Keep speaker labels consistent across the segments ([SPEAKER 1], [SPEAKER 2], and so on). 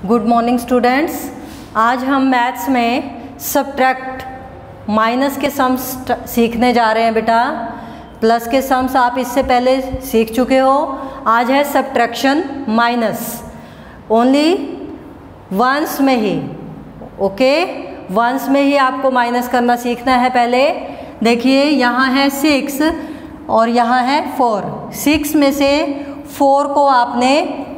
[SPEAKER 1] Good morning students. आज हम maths में सब्ट्रैक्ट माइनस के सम्स सीखने जा रहे हैं बेटा। प्लस के सम्स आप इससे पहले सीख चुके हो। आज है सब्ट्रैक्शन माइनस, ओनली वंस में ही, ओके, वंस में ही आपको माइनस करना सीखना है। पहले देखिए यहाँ है 6 और यहाँ है 4। 6 में से 4 को आपने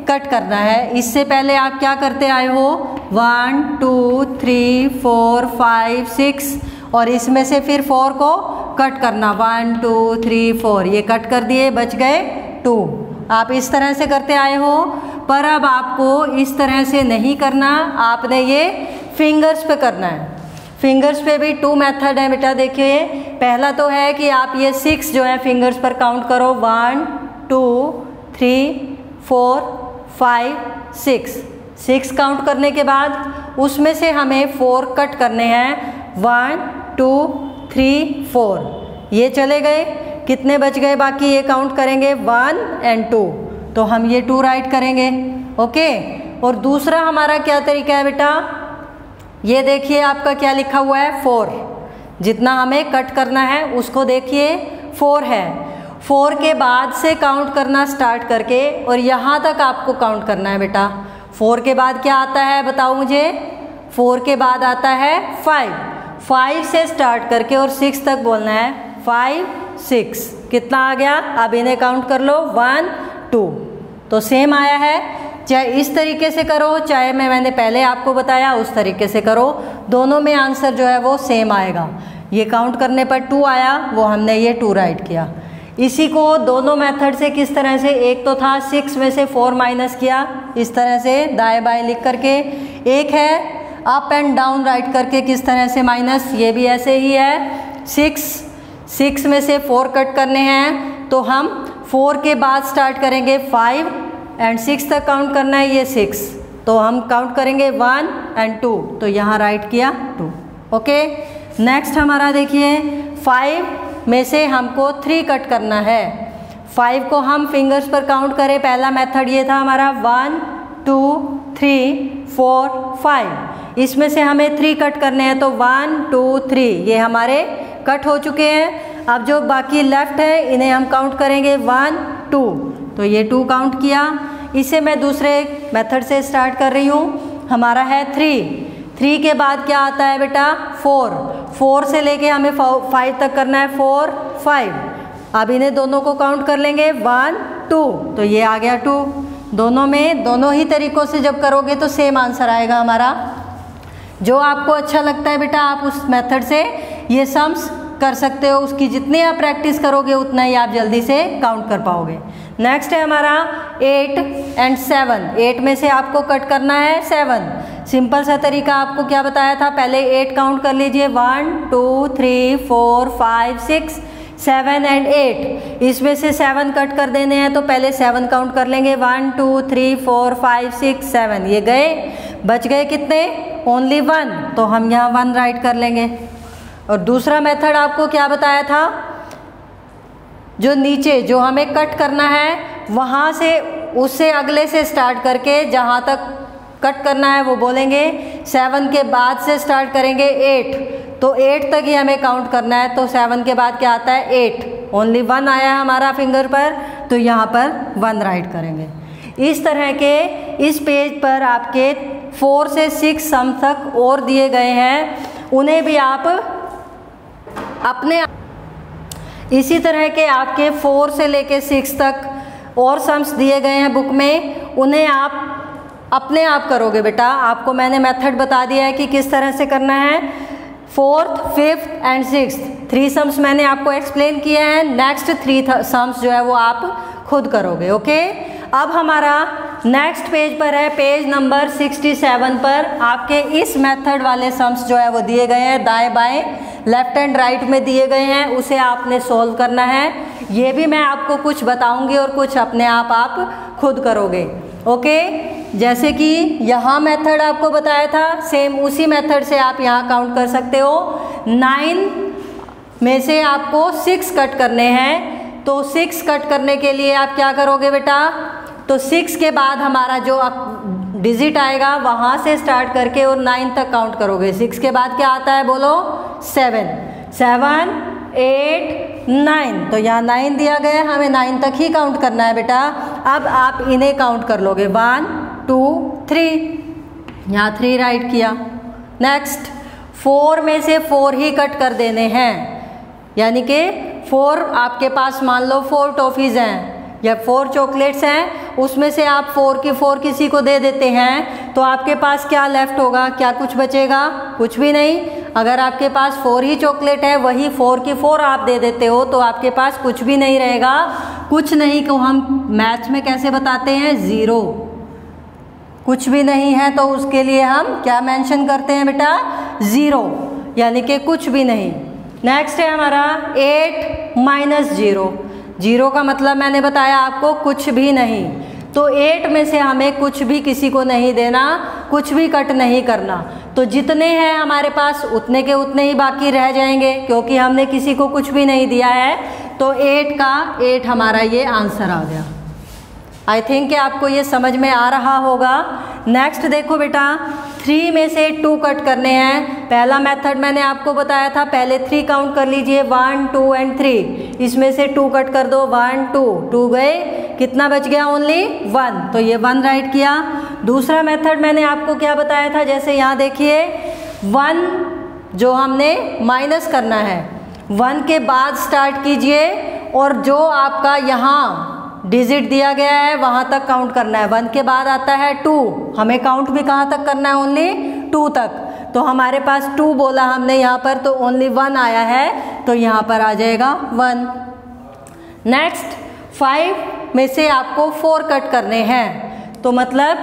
[SPEAKER 1] कट करना है। इससे पहले आप क्या करते आए हो, 1 2 3 4 5 6 और इसमें से फिर 4 को कट करना, 1 2 3 4, ये कट कर दिए, बच गए 2। आप इस तरह से करते आए हो, पर अब आपको इस तरह से नहीं करना, आपने ये फिंगर्स पे करना है। फिंगर्स पे भी 2 मेथड है बेटा। देखिए पहला तो है कि आप ये 6 जो है फिंगर्स पर काउंट करो, 1 2 3 4 5 6 काउंट करने के बाद उसमें से हमें 4 कट करने हैं, 1 2 3 4, ये चले गए, कितने बच गए बाकी, ये काउंट करेंगे 1 और 2, तो हम ये 2 राइट करेंगे, ओके। और दूसरा हमारा क्या तरीका है बेटा, ये देखिए आपका क्या लिखा हुआ है 4, जितना हमें कट करना है उसको देखिए 4 है। 4 के बाद से काउंट करना स्टार्ट करके और यहाँ तक आपको काउंट करना है बेटा। 4 के बाद क्या आता है बताओ मुझे, 4 के बाद आता है 5 से स्टार्ट करके और 6 तक बोलना है, 5 6, कितना आ गया, अब इन्हें काउंट कर लो, 1 2, तो सेम आया है। चाहे इस तरीके से करो, चाहे मैंने पहले आपको बताया उस तरीके से करो, दोनों में आंसर जो है वो सेम आएगा। ये काउंट करने पर 2 आया, वो हमने ये 2 राइट किया। इसी को दोनों मेथड से किस तरह से, एक तो था 6 में से 4 माइनस किया इस तरह से दाएं बाएं लिख करके, एक है अप एंड डाउन राइट करके किस तरह से माइनस, ये भी ऐसे ही है। 6 में से 4 कट करने हैं तो हम 4 के बाद स्टार्ट करेंगे 5 और 6 तक काउंट करना है, ये 6, तो हम काउंट करेंगे 1 और 2, तो यहाँ राइट किया 2, ओके। नेक्स्ट हमारा देखिए 5 में से हमको 3 कट करना है। 5 को हम फिंगर्स पर काउंट करें, पहला मेथड ये था हमारा, 1 2 3 4 5, इसमें से हमें 3 कट करने हैं, तो 1 2 3, ये हमारे कट हो चुके हैं। अब जो बाकी लेफ्ट है इन्हें हम काउंट करेंगे 1 2, तो ये 2 काउंट किया। इसे मैं दूसरे मेथड से स्टार्ट कर रही हूँ, हमारा है 3 के बाद क्या आता है बेटा, 4 से लेके हमें 5 तक करना है, 4 5, अब इन्हें दोनों को काउंट कर लेंगे 1 2, तो ये आ गया 2। दोनों में दोनों ही तरीक़ों से जब करोगे तो सेम आंसर आएगा हमारा। जो आपको अच्छा लगता है बेटा आप उस मेथड से ये सम्स कर सकते हो, उसकी जितनी आप प्रैक्टिस करोगे उतना ही आप जल्दी से काउंट कर पाओगे। नेक्स्ट है हमारा 8 और 7। 8 में से आपको कट करना है 7। सिंपल सा तरीका आपको क्या बताया था, पहले 8 काउंट कर लीजिए, 1 2 3 4 5 6 7 और 8, इसमें से 7 कट कर देने हैं तो पहले 7 काउंट कर लेंगे, 1 2 3 4 5 6 7, ये गए, बच गए कितने, ओनली 1, तो हम यहाँ 1 राइट कर लेंगे। और दूसरा मेथड आपको क्या बताया था, जो नीचे जो हमें कट करना है वहाँ से उससे अगले से स्टार्ट करके जहाँ तक कट करना है वो बोलेंगे, 7 के बाद से स्टार्ट करेंगे 8, तो 8 तक ही हमें काउंट करना है, तो 7 के बाद क्या आता है 8, ओनली 1 आया है हमारा फिंगर पर, तो यहाँ पर 1 राइट करेंगे। इस तरह के इस पेज पर आपके 4 से 6 सम तक और दिए गए हैं, उन्हें भी आप अपने इसी तरह के आपके 4 से लेके 6 तक और सम्स दिए गए हैं बुक में, उन्हें आप अपने आप करोगे बेटा। आपको मैंने मेथड बता दिया है कि किस तरह से करना है। 4th 5th और 6th 3 सम्स मैंने आपको एक्सप्लेन किए हैं, नेक्स्ट 3 सम्स जो है वो आप खुद करोगे, ओके। अब हमारा नेक्स्ट पेज पर है, पेज नंबर 67 पर आपके इस मेथड वाले सम्स जो है वो दिए गए हैं, दाएं बाएं लेफ्ट एंड राइट में दिए गए हैं, उसे आपने सोल्व करना है। ये भी मैं आपको कुछ बताऊंगी और कुछ अपने आप खुद करोगे, ओके। जैसे कि यहाँ मेथड आपको बताया था, सेम उसी मेथड से आप यहाँ काउंट कर सकते हो। 9 में से आपको 6 कट करने हैं, तो 6 कट करने के लिए आप क्या करोगे बेटा, तो 6 के बाद हमारा जो डिजिट आएगा वहाँ से स्टार्ट करके और 9 तक काउंट करोगे। 6 के बाद क्या आता है बोलो? 7, 7, 8, 9। तो यहाँ 9 दिया गया है, हमें 9 तक ही काउंट करना है बेटा। अब आप इन्हें काउंट कर लोगे 1, 2, 3। यहाँ 3 राइट किया। नेक्स्ट 4 में से 4 ही कट कर देने हैं, यानी कि 4 आपके पास मान लो 4 टॉफ़ीज़ हैं या 4 चॉकलेट्स हैं, उसमें से आप 4 की 4 किसी को दे देते हैं, तो आपके पास क्या लेफ़्ट होगा? क्या कुछ बचेगा? कुछ भी नहीं। अगर आपके पास 4 ही चॉकलेट है, वही 4 की 4 आप दे देते हो, तो आपके पास कुछ भी नहीं रहेगा। कुछ नहीं को हम मैथ्स में कैसे बताते हैं? 0। कुछ भी नहीं है तो उसके लिए हम क्या मेंशन करते हैं बेटा? 0, यानी कि कुछ भी नहीं। नेक्स्ट है हमारा 8 माइनस 0। 0 का मतलब मैंने बताया आपको कुछ भी नहीं। तो 8 में से हमें कुछ भी किसी को नहीं देना, कुछ भी कट नहीं करना। तो जितने हैं हमारे पास उतने के उतने ही बाकी रह जाएंगे, क्योंकि हमने किसी को कुछ भी नहीं दिया है। तो 8 का 8 हमारा ये आंसर आ गया। आई थिंक कि आपको ये समझ में आ रहा होगा। नेक्स्ट देखो बेटा, 3 में से 2 कट करने हैं। पहला मेथड मैंने आपको बताया था, पहले 3 काउंट कर लीजिए, 1, 2 एंड 3। इसमें से 2 कट कर दो, 1, 2 गए, कितना बच गया? ओनली 1। तो ये 1 राइट किया। दूसरा मेथड मैंने आपको क्या बताया था? जैसे यहाँ देखिए 1 जो हमने माइनस करना है, 1 के बाद स्टार्ट कीजिए और जो आपका यहाँ डिजिट दिया गया है वहाँ तक काउंट करना है। 1 के बाद आता है 2, हमें काउंट भी कहाँ तक करना है? ओनली 2 तक। तो हमारे पास 2 बोला हमने यहाँ पर, तो ओनली 1 आया है, तो यहाँ पर आ जाएगा 1। नेक्स्ट 5 में से आपको 4 कट करने हैं, तो मतलब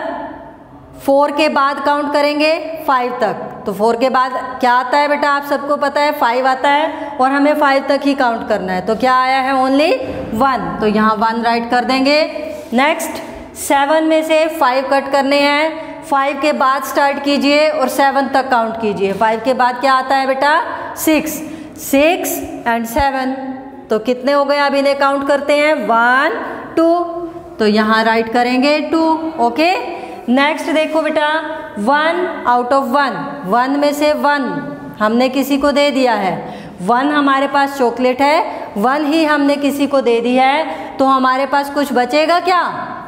[SPEAKER 1] 4 के बाद काउंट करेंगे 5 तक। तो 4 के बाद क्या आता है बेटा? आप सबको पता है 5 आता है, और हमें 5 तक ही काउंट करना है। तो क्या आया है? ओनली 1। तो यहाँ 1 राइट कर देंगे। नेक्स्ट 7 में से 5 कट करने हैं। 5 के बाद स्टार्ट कीजिए और 7 तक काउंट कीजिए। 5 के बाद क्या आता है बेटा? 6, 6 एंड 7। तो कितने हो गए? अब इन्हें काउंट करते हैं, 1, 2। तो यहाँ राइट करेंगे 2। ओके। नेक्स्ट देखो बेटा, 1 आउट ऑफ 1 में से 1 हमने किसी को दे दिया है। 1 हमारे पास चॉकलेट है, 1 ही हमने किसी को दे दी है, तो हमारे पास कुछ बचेगा क्या?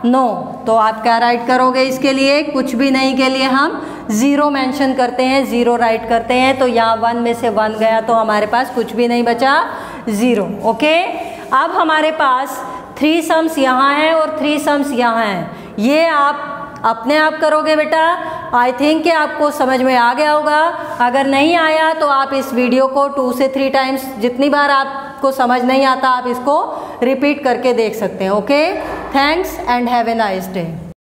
[SPEAKER 1] नो। तो आप क्या राइट करोगे इसके लिए? कुछ भी नहीं के लिए हम 0 मेंशन करते हैं, 0 राइट करते हैं। तो यहाँ 1 में से 1 गया, तो हमारे पास कुछ भी नहीं बचा, 0। ओके। अब हमारे पास 3 सम्स यहाँ हैं और 3 सम्स यहाँ हैं। ये आप अपने आप करोगे बेटा। आई थिंक कि आपको समझ में आ गया होगा। अगर नहीं आया तो आप इस वीडियो को 2 से 3 टाइम्स, जितनी बार आपको समझ नहीं आता आप इसको रिपीट करके देख सकते हैं। Okay, thanks and have a nice day.